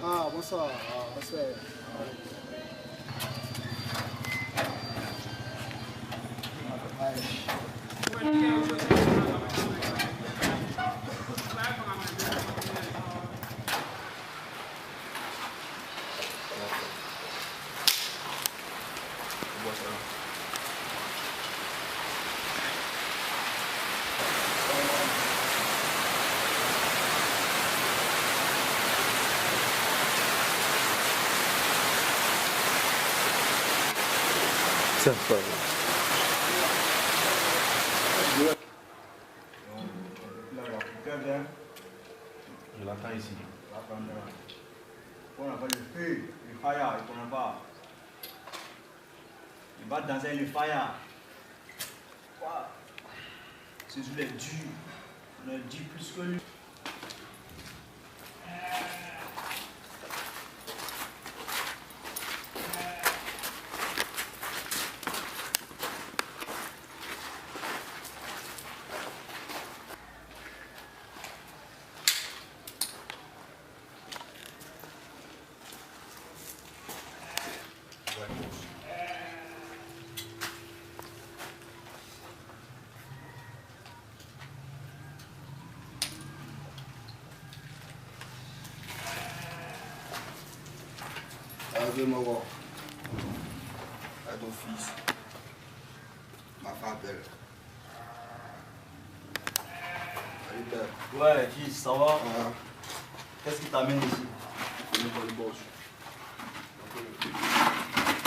Ah, bonsoir. Bonsoir. Tiens, pas. Je l'attends ici. On n'a pas le feu, le fire, il ne connaît pas. Il va danser le fire. C'est sur les durs. On a dit plus que lui. Viens-moi voir. À ton fils. Ma femme appelle. Allez, père. Ouais, fils, ça va? Ah, Qu'est-ce qui t'amène ici? je connais pas le boss.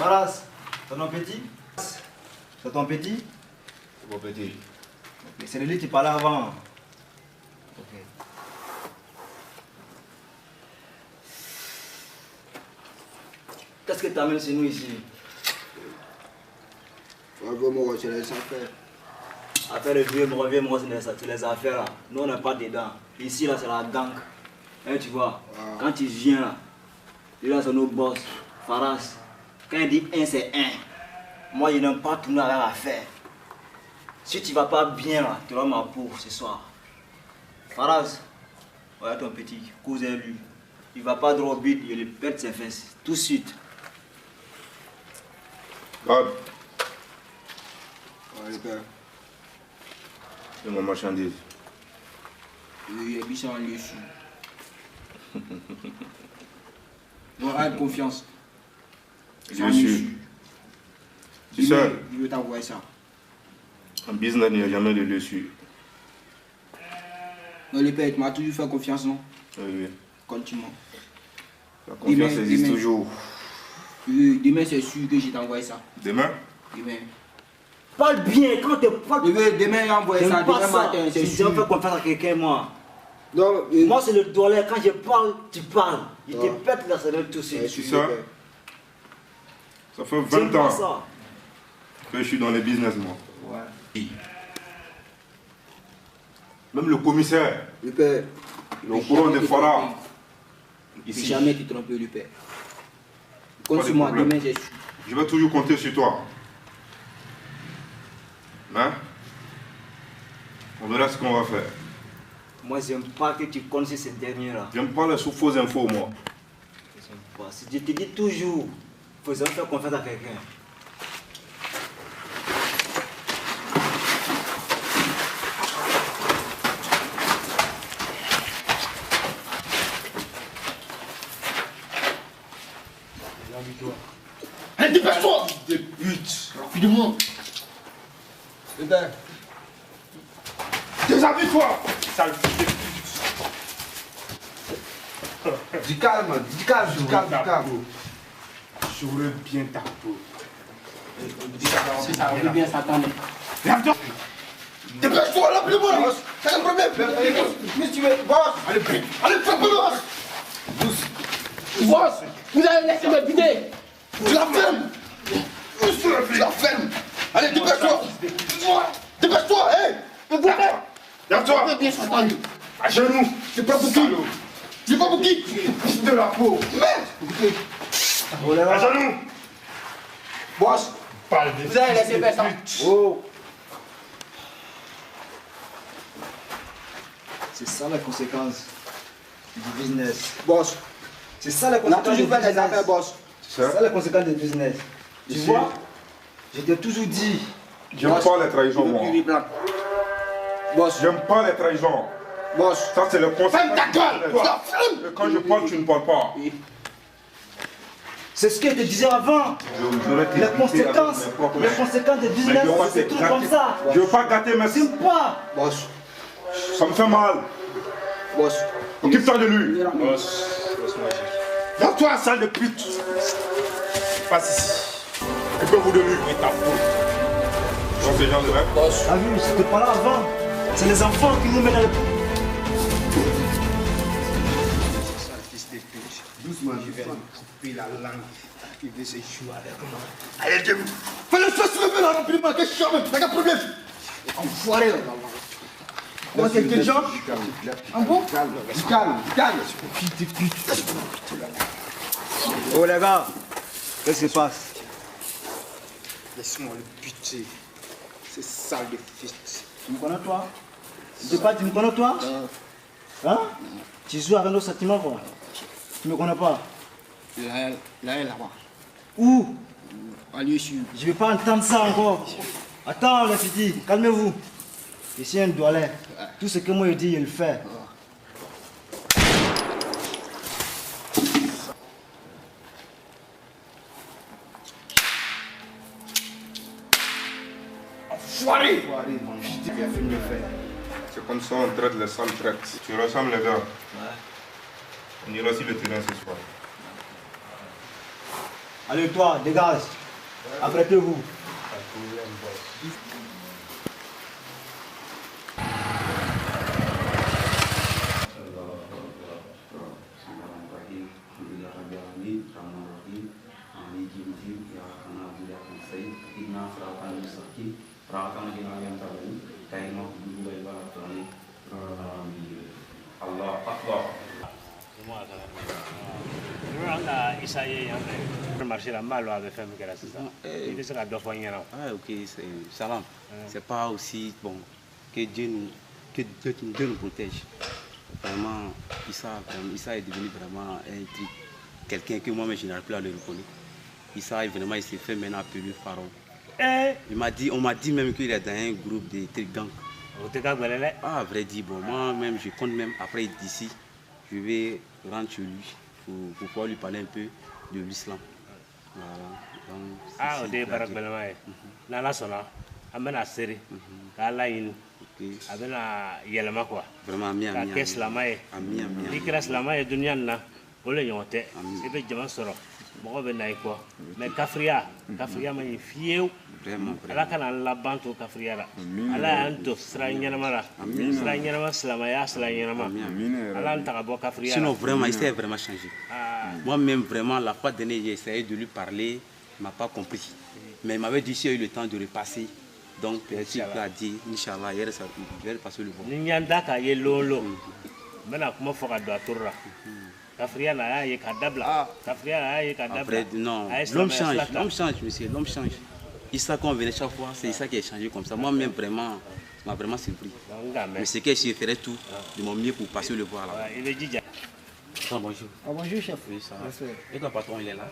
Maras, c'est ton petit? C'est ton petit? C'est mon petit. Mais c'est de lui que tu parlais avant. Ok. Qu'est-ce que t'amènes chez nous ici? Viens-moi voir, tu laisses faire. Affaire de vieux, reviens-moi sur les affaires là. Nous on n'est pas dedans. Ici là c'est la gang. Hein, tu vois, quand tu viens là, là c'est nos boss, Faras. Quand il dit 1 c'est 1. Moi je n'aime pas tourner avec l'affaire. Si tu vas pas bien là, tu auras ma peau ce soir. Faras, ouais ton petit, cause lui. Il va pas droit au but, il lui pète ses fesses. Tout de suite. God, Allez, père. c'est ma marchandise. Il y a bichon en lieu sous. Bon, aie confiance. Je suis. Tu sais, Il veut t'envoyer ça. en business, il n'y a jamais de dessus. Non, le père, tu m'as toujours fait confiance, non? Oui. Continue. La confiance Demain, existe demain. toujours. Demain, c'est sûr que je t'envoie ça. Demain? Demain. Parle bien, quand tu parles. Demain, il envoie ça. Demain matin, c'est Si je sûr. fais confiance à quelqu'un, moi. Non, Moi, c'est le dollar. Quand je parle, tu parles. Il te pète la cervelle tout de suite. Tu sais, ça fait J'aime 20 pas ans ça. que je suis dans les business, moi. Ouais. Même le commissaire, Le père. il est au courant des Farah. Ici. Jamais te tromper, le père. Pas Compte de sur moi, problème. demain, c'est sûr. Je vais toujours compter sur toi. Hein? On verra ce qu'on va faire. Moi, j'aime pas que tu connaisses ces derniers-là. J'aime pas les fausses infos, moi. J'aime pas. Si je te dis toujours, faut jamais faire confiance à quelqu'un. Allez, dépêche-toi! Des putes! Rapidement! Le père. Déshabille-toi! Sale Du calme, du calme, du calme, du calme. j'aurais bien ta peau. Si ça veut bien s'attendre. Lève-toi! Dépêche-toi, là, plus moi! C'est un problème! Mais tu veux, boss! Allez, prie! Allez, fais pas boss! Boss! Vous allez laisser me vider! Tu la fermes! Tu la fermes! Allez, dépêche-toi! Dépêche-toi, hé! Mais vous Lève-toi! bien s'attendre! À genoux! C'est pas pour tout! J'ai pas pour qui? Fils de la peau. Merde. Écoutez. À genoux. Boss. Vous avez laissé faire ça. Oh. C'est ça la conséquence du business. Boss. C'est ça la On a conséquence toujours du fait des business. affaires, boss. C'est ça la conséquence du business. Tu Ici. vois, je t'ai toujours dit. J'aime pas les trahisons, moi. Boss. J'aime pas les trahisons. Boss. Ça, c'est le conseil. Ferme ta gueule. Tu la fermes. Et quand je parle, tu ne parles pas. C'est ce que je te disais avant. Les conséquences des business, c'est tout comme ça. Je veux pas gâter mes... T'aimes pas. Boss. Ça me fait mal. Boss. Occupe-toi de lui. Lève-toi, sale de pute. Passe ici. Occupez-vous de lui. Ça, c'est gens de rêve. Boss. T'as vu, c'était pas là avant. C'est les enfants qui nous mettent dans le... Doucement, je vais couper la langue. Il veut se jouer avec moi. Allez, Dieu. Fais-le se lever là, rapidement. Qu'est-ce que tu fais? T'as qu'à problème. Enfoiré là. Comment t'es intelligent? Un bon? Calme, calme. Oh les gars, qu'est-ce qui se passe? Laisse-moi le buter. C'est sale de fils. Tu me connais toi? Tu me connais toi? Hein? Tu joues avec nos sentiments quoi? Tu me connais pas? Là, là-bas. Où? À lieu sûr. Je vais pas entendre ça encore. Attends les filles, calmez-vous. Ici un doualet. Tout ce que moi je dis, il le fait. Enfoiré. C'est comme ça on traite les sales traites. Tu ressembles les gars. On ira sur le terrain ce soir. Allez toi, dégage. Apprêtez-vous. Allah Akbar. Ah, ok, salam. C'est pas aussi bon que Dieu nous protège. Vraiment, Issa est devenu vraiment un truc, quelqu'un que moi-même je n'arrive plus à le reconnaître. Issa, vraiment, il s'est fait maintenant appeler Pharaon. On m'a dit même qu'il est dans un groupe de gangs. Ah, à vrai dire, bon, moi-même, je compte même après d'ici, je vais rentrer chez lui pour pouvoir lui parler un peu de l'islam. Voilà. Donc, Ah, o de barak bɛlɛma ye n'ala sɔnna an bɛna seri k'a laɲini a bɛna yɛlɛma kuwa vraiment ami k'a kɛ silamɛ ye n'i kɛra silamɛ ye duniya nin na o le ɲɔgɔn tɛ i bɛ jama sɔrɔ mɔgɔ bɛ na i kɔ mɛ kafiriya ma ɲi fiyewu ala kana an laban to kafiriya la ala y'an to sira ɲɛnama la sira ɲɛnama silamɛya sira ɲɛnama ala y'an ta ka bɔ kafiriya la. Sinon vraiment il s'est vraiment changé. Moi-même vraiment la fois dernière j'ai essayé de lui parler, il m'a pas compris. Mais il m'avait dit s'il a eu le temps de repasser. Donc peut-être qu'il a dit Inch'Allah il va passer le bon. Ni ɲan da k'a ye lolo n bɛna kuma fɔ ka don a turu la kafiriya na a y'a ye k'a dabila kafiriya na a y'a ye k'a dabila. Après non, l'homme change monsieur, l'homme change. Issa quand on venait chaque fois, c'est ça qui a changé comme ça. Moi-même vraiment, ça m'a vraiment surpris. Mais c'est que je ferais tout de mon mieux pour passer le voir là. Il est DJ. Bonjour. Ah, bonjour, chef. Oui, ça va. Et ton patron, il est là?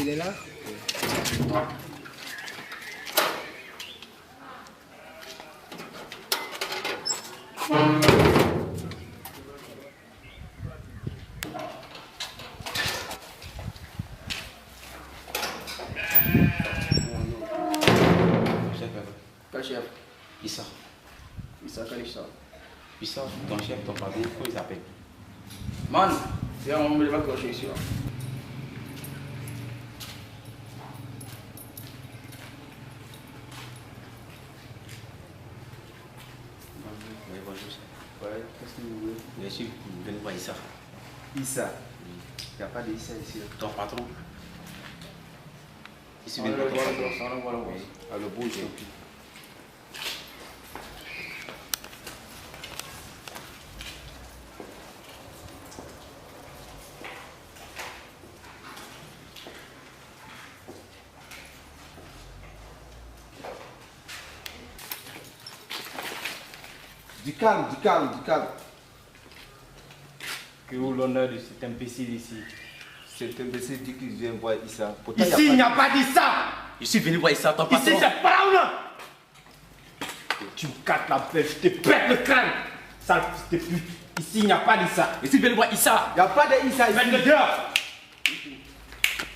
Il est là? Quel chef? Issa. Issa, quel Issa? Issa, ton chef, ton patron, comment il s'appelle? Man, c'est un homme de ma cloche ici. Oui, bonjour. Ouais, qu'est-ce que vous voulez? Bien sûr, vous venez voir Issa. Issa. Il n'y a pas d'Issa ici. Ton patron? Ici, bien. Alors, bouge. Du calme, du calme, du calme. Que vous l'honneur de cet imbécile ici. Cet imbécile dit qu'il vient voir Issa. Ici, il n'y a pas d'Issa. Je suis venu voir Issa, ton patron. Ici, c'est Pharaon. Tu me casses la pêche, je te pète le crâne. Sale fils de pute. Ici, il n'y a pas d'Issa. Je suis venu voir Issa. Il n'y a pas d'Issa ici. Faites-le dehors.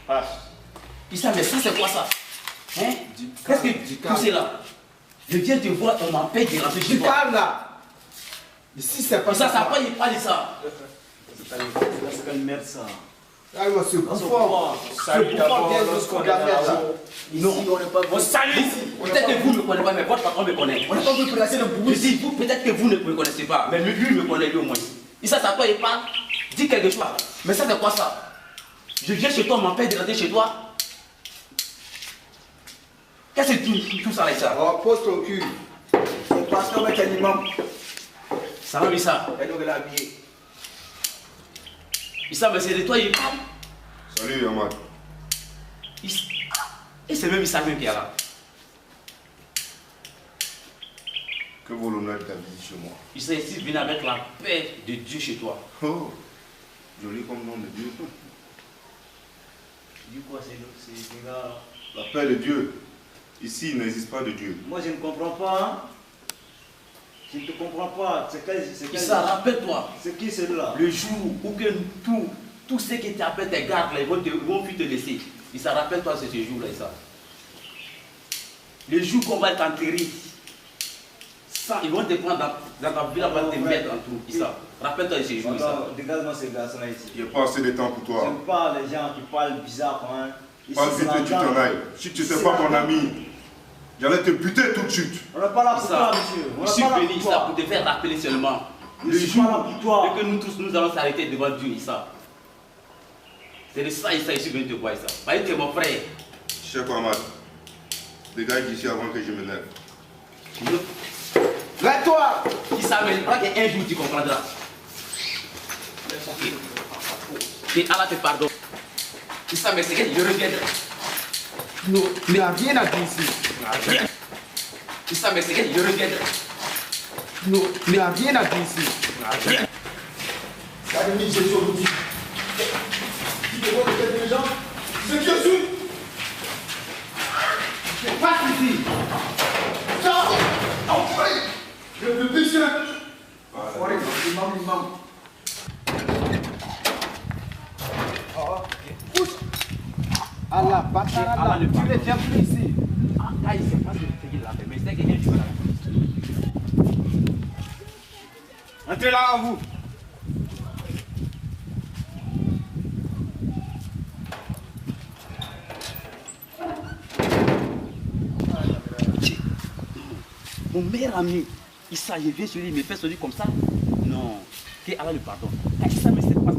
Voilà. Issa, mais ça, c'est quoi ça? Hein? Qu'est-ce que tout c'est là? Je viens te voir, on m'appelle de rentrer chez Du toi. calme là. Ici, c'est pas Ça, ça va, il parle de ça. C'est quelle merde ça. Ah, moi, c'est pour fort. Salut d'abord, lorsqu'on a fait ça. Ici, on n'est pas. On salue ici. Peut-être que vous ne me connaissez pas, mais votre patron me connaît. On n'est pas venu placer le bourreau. Je dis, vous, peut-être que vous ne me connaissez pas, mais lui me connaît lui au moins. Issa, ça toi, il parle, dit quelque chose. Mais ça, c'est quoi ça? Je viens chez toi, on m'appelle de rentrer chez toi. Qu'est-ce que tout ça là, Issa? Oh, pose ton cul. C'est parce qu'on met un imam. Ça va, Issa? Et donc, il est habillé. Issa, mais c'est de toi, il parle. Salut, Ahmad. Et c'est même Issa même qui est là. Que vaut l'honneur de ta visite chez moi? Issa ici venu avec la paix de Dieu chez toi. Oh, joli comme nom de Dieu. Du coup, c'est là. La paix de Dieu. Ici, il n'existe pas de Dieu. Moi, je ne comprends pas. Hein? Je ne te comprends pas. C'est quel. Issa, rappelle-toi. C'est qui celui-là? Le jour où que tous ceux qui t'appellent tes gardes, là, ils vont plus te laisser. Issa, rappelle-toi ce jour-là, Issa. Le jour qu'on va t'enterrer, ils vont te prendre dans ta ville, ils vont te mettre en trou. Issa, rappelle-toi de ce jour, Issa. Dégage-moi ces garçons-là ici. Il n'y a pas assez de temps pour toi. J'aime pas les gens qui parlent bizarre. Hein. Ici, Pas c'est vite la et tu gang. t'en ailles. Si tu n'étais pas mon ami, j'allais te buter tout de suite. On n'est pas là pour Issa, toi, monsieur. On je n'est suis pas là venu, pour Issa, toi. pour te faire rappeler seulement. Je Le suis jour pas là pour toi. que nous tous, nous allons s'arrêter devant Dieu, Issa. C'est de ça, Issa, je suis venu te voir, Issa. Parce que tu es mon frère. Cheikh Ahmad, dégage d'ici avant que je me lève. Lève-toi. Issa, mais je crois qu'un jour tu comprendras. Ok. Que Allah te pardonne. Issa, mais c'est que je reviendrai. Non, il n'y a rien à dire ici. Issa, mais c'est que je reviendrai. Non, il n'y a rien à dire ici. L'académie de Jésus aujourd'hui. Tu te vois peut-être les gens. C'est que je suis. Je passe ici. Sors. Enfoiré. Je veux plus ça. Enfoiré, imam. Pousse. Allah, bâtard, Allah. Tu ne viens plus ici. Ah, il sait pas ce qu'il a fait, mais c'est quelqu'un qui va la Entrez là à vous. Mon meilleur ami, Issa, je viens sur lui, il me fait sur lui comme ça. Non, que Allah le pardonne. Issa, mais c'est pas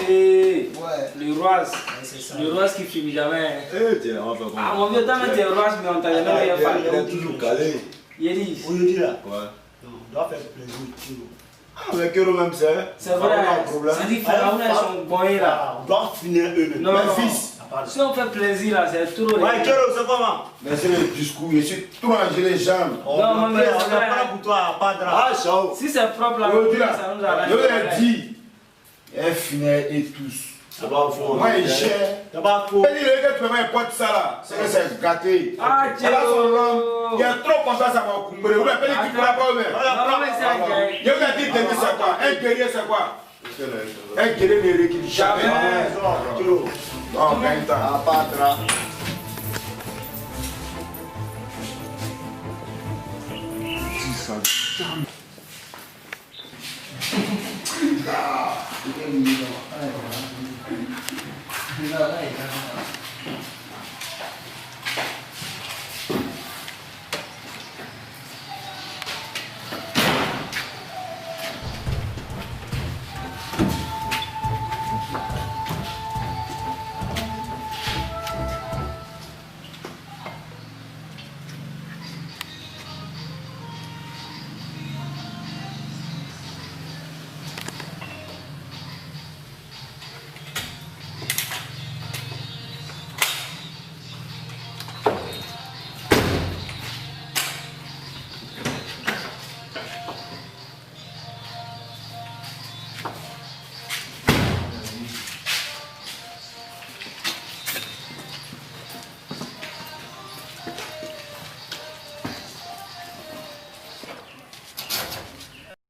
Et Ouais. le roi qui finit jamais. Eh, tiens, on va faire Ah, comment? mon vieux, t'as mis tes rois, mais on t'a jamais rien Il fait. est toujours calé. Yélis. Aujourd'hui là? Ouais. On doit faire plaisir toujours. Ah, mais que même c'est. C'est vrai, c'est dit Pharaon, ils sont bons là. On doit finir eux-mêmes. Non, Mes non. fils. Si on fait plaisir là, c'est trop. Ouais, Kero, c'est comment? Mais c'est le discours, je suis tout mangé les jambes. On Non, n'a mais c'est pas vrai. pour toi, pas de Ah, ciao. Si c'est propre là, Aujourd'hui là, ça nous arrange. je l'ai dit. Elle finit et tous. C'est pas faux. Moi, il gère. C'est pas faux. Elle dit, le gars, tu peux pas importe ça là. C'est que c'est gâté. Ah, Elle a son Dieu. langue. Il y a trop comme ça va couvrir. Vous l'appelez qui pourra pas même. Non, mais c'est un gars. Je vous ai dit, Denis, c'est quoi? Un guerrier, c'est quoi? Un guerrier ne récupère jamais. Kero. Oh, gagne temps. Ah, patra.